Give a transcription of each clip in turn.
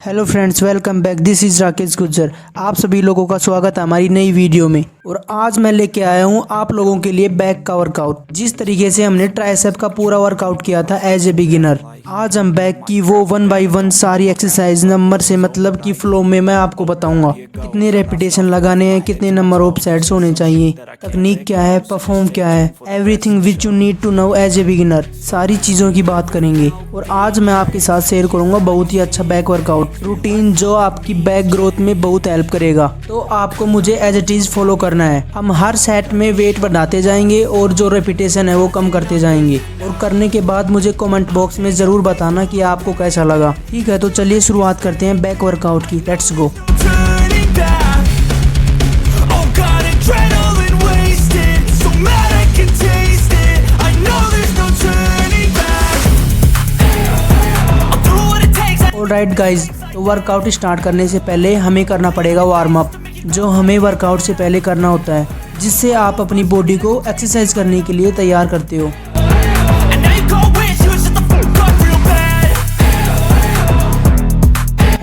Hello friends, welcome back. This is Rakesh Gujjar. आप सभी लोगों का स्वागत है हमारी नई वीडियो में। और आज मैं लेके आया हूँ आप लोगों के लिए बैक का वर्कआउट। जिस तरीके से हमने ट्राइसेप का पूरा वर्कआउट किया था एज ए बिगिनर, आज हम बैक की वो 1 बाय 1 सारी एक्सरसाइज नंबर से मतलब कि फ्लो में मैं आपको बताऊंगा कितने रेपिटेशन लगाने हैं, कितने नंबर ऑफ सेट्स होने चाहिए, तकनीक क्या है, परफॉर्म क्या है, everything which you need to know as a beginner. सारी चीज़ों की बात करेंगे और आज मैं आपके साथ शेयर करूंगा बहुत ही अच्छा बैक वर्कआउट रूटीन जो आपकी बैक ग्रोथ में बहुत हेल्प करेगा। तो आपको मुझे एज इट इज फॉलो करना है। हम हर सेट में वेट बढ़ाते जाएंगे और जो रेपिटेशन है वो कम करते जाएंगे। और करने के बाद मुझे कमेंट बॉक्स में जरूर बताना कि आपको कैसा लगा। ठीक है, तो चलिए शुरुआत करते हैं बैक वर्कआउट की। Let's go. ऑलराइट गाइज, तो वर्कआउट स्टार्ट करने से पहले हमें करना पड़ेगा वार्म अप, जो हमें वर्कआउट से पहले करना होता है, जिससे आप अपनी बॉडी को एक्सरसाइज करने के लिए तैयार करते हो।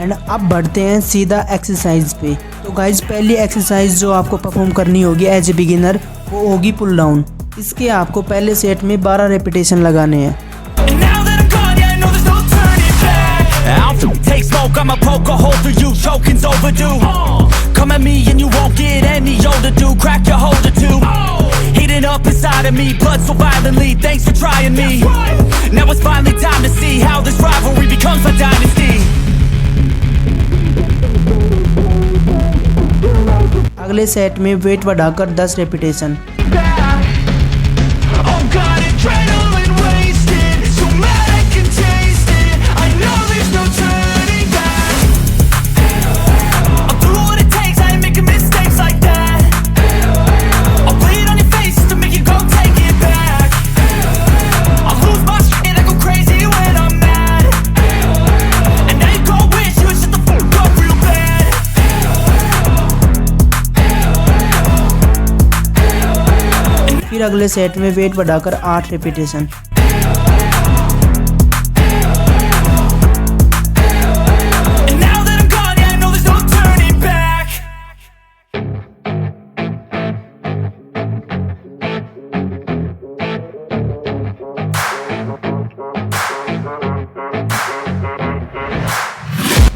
एंड अब बढ़ते हैं सीधा एक्सरसाइज पे। तो गाइज, पहली एक्सरसाइज जो आपको परफॉर्म करनी होगी एज ए बिगिनर वो होगी पुल डाउन। इसके आपको पहले सेट में 12 रेपिटेशन लगाने हैं। Take smoke, I'ma poke a hole through you, choking's overdue. Come at me and you won't get any older, dude. Crack your holder too. Heating up inside of me, blood so violently. Thanks for trying me. Now it's finally time to see how this rivalry becomes a dynasty. अगले set में weight बढ़ाकर 10 repetition. फिर अगले set में weight बढ़ाकर 8 repetition.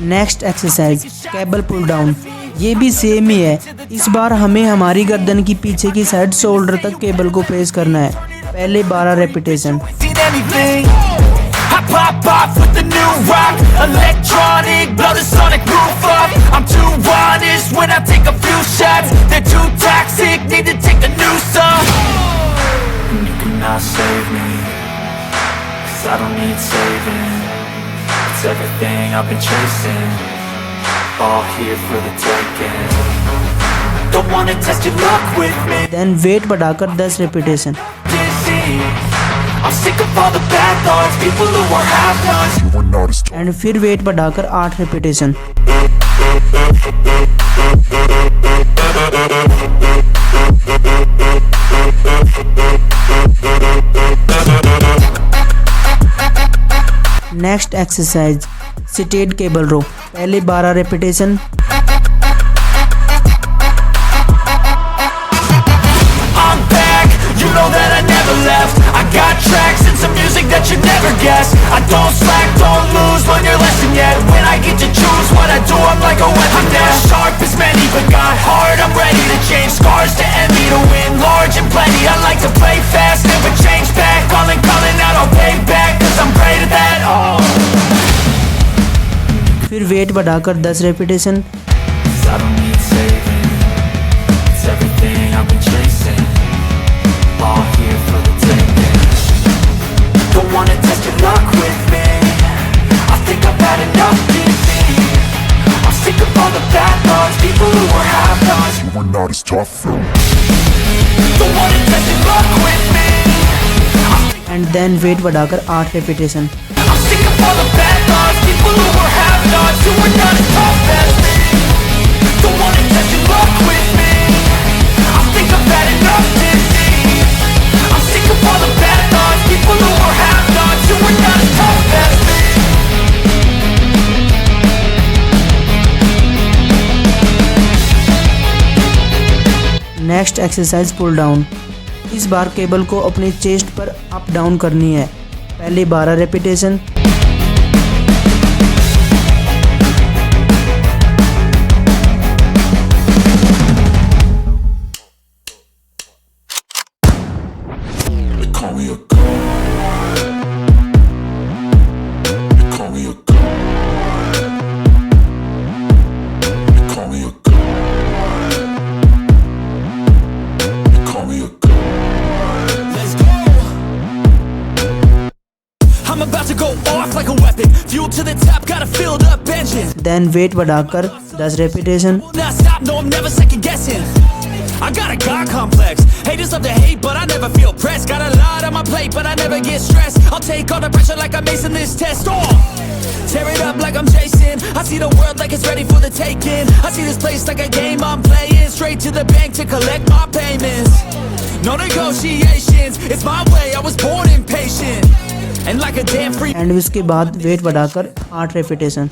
Next exercise cable pull down. ये भी same ही है। इस बार हमें हमारी गर्दन की पीछे की साइड शोल्डर तक केबल को प्रेस करना है। पहले 12 repetition. Everything I've been chasing, all here for the taking. Don't wanna test your luck with me. Then weight बढ़ाकर 10 repetition. I'm sick of all the bad thoughts, people who are half-nots. And फिर weight बढ़ाकर 8 repetition. Next exercise seated cable row. पहले 12 repetition. I'm back, you know that I never left. I got tracks and some music that you never guessed. I don't slack, don't lose, learn your lesson yet. When I get to choose what I do, I'm like a weapon. I'm not sharp as many, but got heart, I'm ready to change. Scars to envy, to win large and plenty. I like to play fast, never change back. Calling out, I'll pay back, cause I'm great at that. फिर weight बढ़ाकर 10 repetition. I don't need saving, it's everything I've been chasing. All here for the taking. Don't wanna test your luck with me. I think I've had enough defeat. I'm sick of all the bad thoughts, people who are half-nots. You were not as tough though. Don't wanna test your luck with me. And then weight बढ़ाकर 8 repetition. I'm sick of all the bad thoughts, people who are half-nots, who are not as tough as me. Don't wanna test your luck with me. I think I've had enough defeat. I'm sick of all the bad thoughts, people who are half-nots, who are not as tough as me. Next exercise pull down. इस बार cable को अपने chest पर up down करनी है। पहले 12 repetition. I'm about to go off like a weapon. Fuel to the top, got a filled up engine. Then weight बढ़ाकर 10 repetition. Will not stop, no, I'm never second guessing. I got a God complex. Haters love to hate, but I never feel pressed. Got a lot on my plate, but I never get stressed. I'll take all the pressure like I'm acing this test. Oh, tear it up like I'm Jason. I see the world like it's ready for the taking. I see this place like a game I'm playing. Straight to the bank to collect my payments. No negotiations, it's my way. I was born impatient. And like a damn free. And इसके बाद wait बढ़ाकर 8 repetition.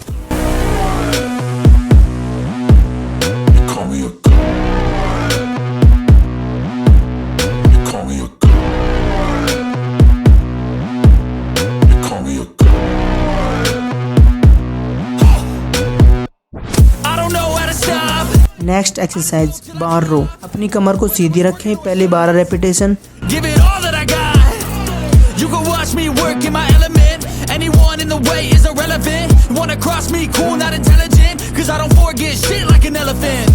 Next exercise बार रो। अपनी कमर को सीधी रखें। पहले 12 repetition. Give it all that I got. You can watch me work in my element. Anyone in the way is irrelevant. You wanna cross me, cool, not intelligent. Cause I don't forget shit like an elephant.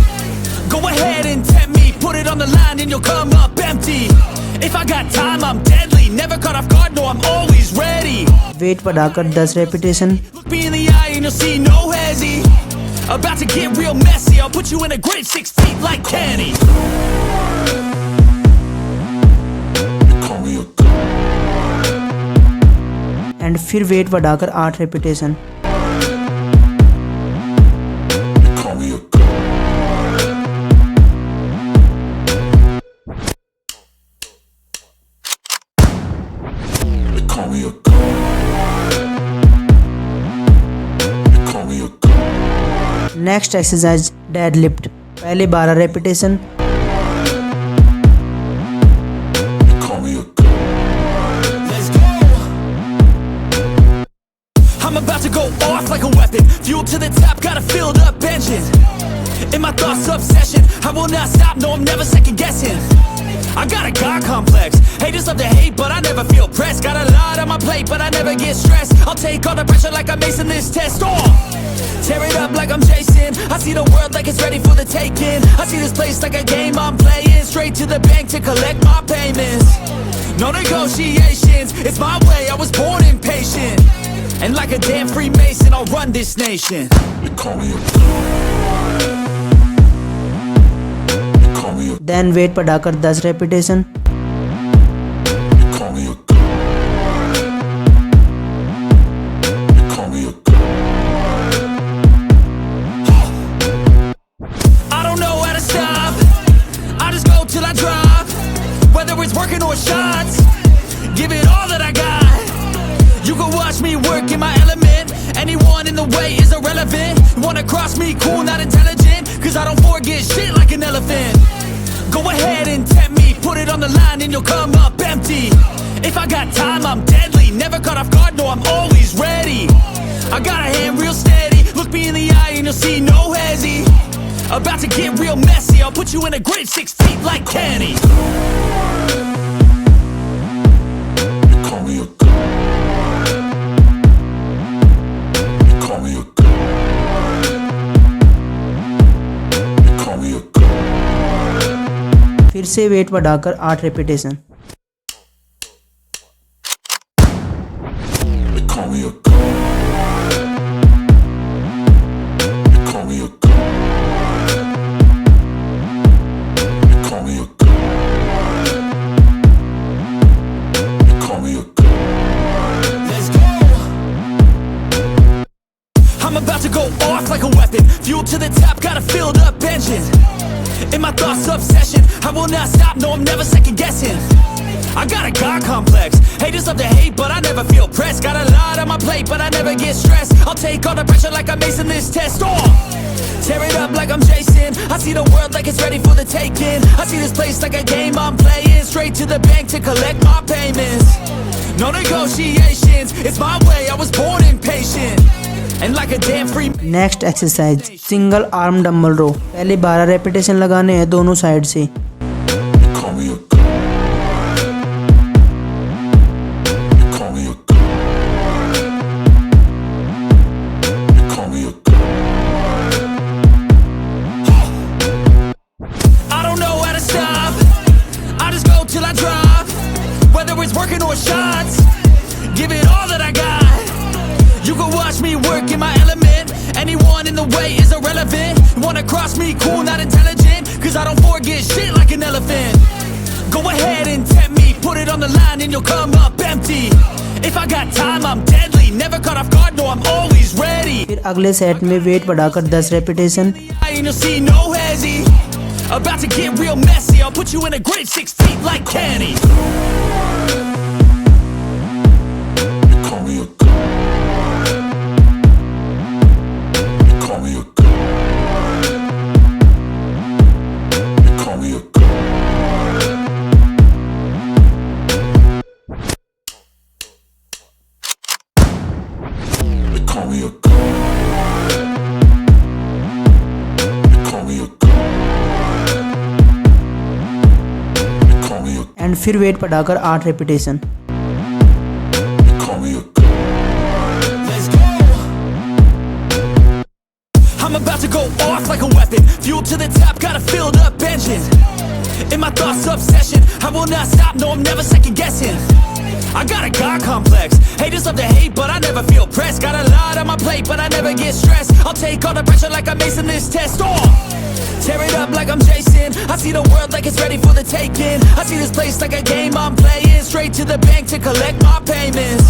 Go ahead and tempt me. Put it on the line and you'll come up empty. If I got time, I'm deadly. Never caught off guard, no, I'm always ready. Weight बढ़ाकर 10 repetition. Look me in the eye and you'll see no hezzy. About to get real messy. I'll put you in a grave 6 feet like Kenny. And फिर weight बढ़ाकर 8 repetition. Next exercise dead lift. पहले 12 repetition. I'm about to go off like a weapon. Fuel to the top, got a filled up engine. In my thoughts, obsession. I will not stop, no, I'm never second guessing. I got a God complex. Haters love to hate, but I never feel pressed. Got a lot on my plate, but I never get stressed. I'll take all the pressure like I'm acing this test. Oh, tear it up like I'm Jason. I see the world like it's ready for the taking. I see this place like a game I'm playing. Straight to the bank to collect my payments. No negotiations, it's my way. I was born impatient. And like a damn Freemason, I'll run this nation. Then weight बढ़ाकर 10 repetition. I don't know how to stop. I just go till I drop. Whether it's working or shots, give it all that I got. You can watch me work in my element. Anyone in the way is irrelevant. You wanna cross me, cool, not intelligent. Cause I don't forget shit like an elephant. Go ahead and tempt me. Put it on the line and you'll come up empty. If I got time, I'm deadly. Never caught off guard, no, I'm always ready. I got a hand real steady. Look me in the eye and you'll see no hezzy. About to get real messy. I'll put you in a grave 6 feet like Kenny. फिर से wait बढ़ाकर 8 repetition. I'm about to go off like a weapon. Fuel to the top, got a filled up engine. In my thoughts, obsession. I will not stop, no, I'm never second guessing. I got a God complex. Haters love to hate, but I never feel pressed. Got a lot on my plate, but I never get stressed. I'll take all the pressure like I'm acing this test. Tear it up like I'm Jason. I see the world like it's ready for the taking. I see this place like a game I'm playing. Straight to the bank to collect my payments. No negotiations, it's my way. I was born impatient. And like a damn free. Next exercise single arm dumbbell row. पहले 12 repetition लगाने हैं दोनों side से। Working or shots, give it all that I got. You can watch me work in my element. Anyone in the way is irrelevant. You wanna cross me, cool, not intelligent. Cause I don't forget shit like an elephant. Go ahead and tempt me, put it on the line and you'll come up empty. If I got time, I'm deadly. Never caught off guard, no, I'm always ready. फिर अगले set में weight बढ़ाकर 10 repetition. And you'll see no hezzy. About to get real messy. I'll put you in a grave 6 feet like Kenny. And फिर weight बढ़ाकर 8 repetition. I'm about to go off like a weapon. Fuel to the top, got a filled up engine. In my thoughts, obsession. I will not stop, no, I'm never second guessing. I got a God complex. Haters love to hate, but I never feel pressed. Got a lot on my plate, but I never get stressed. I'll take all the pressure like I'm acing this test. Tear it up like I'm Jason. I see the world like it's ready for the taking. I see this place like a game I'm playing. Straight to the bank to collect my payments.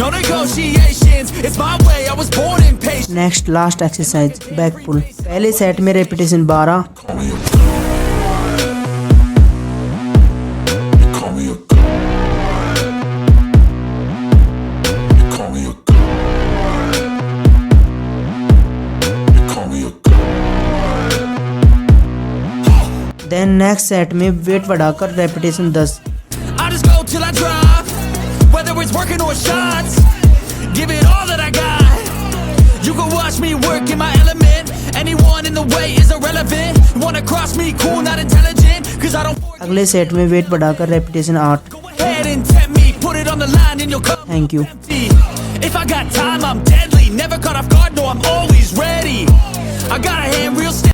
No negotiations, it's my way. I was born impatient. Next last exercise back pull. पहले set में repetition 12, then next set में weight बढ़ाकर repetition 10। I just go till I drop. Whether it's working or shots, give it all that I got. You can watch me work in my element. Anyone in the way is irrelevant. You wanna cross me, cool, not intelligent. Cause I don't. अगले set में weight बढ़ाकर repetition 8। Go ahead and tempt me, put it on the line and you'll come. Thank you. If I got time, I'm deadly. Never caught off guard, no, I'm always ready. I got a hand real stiff.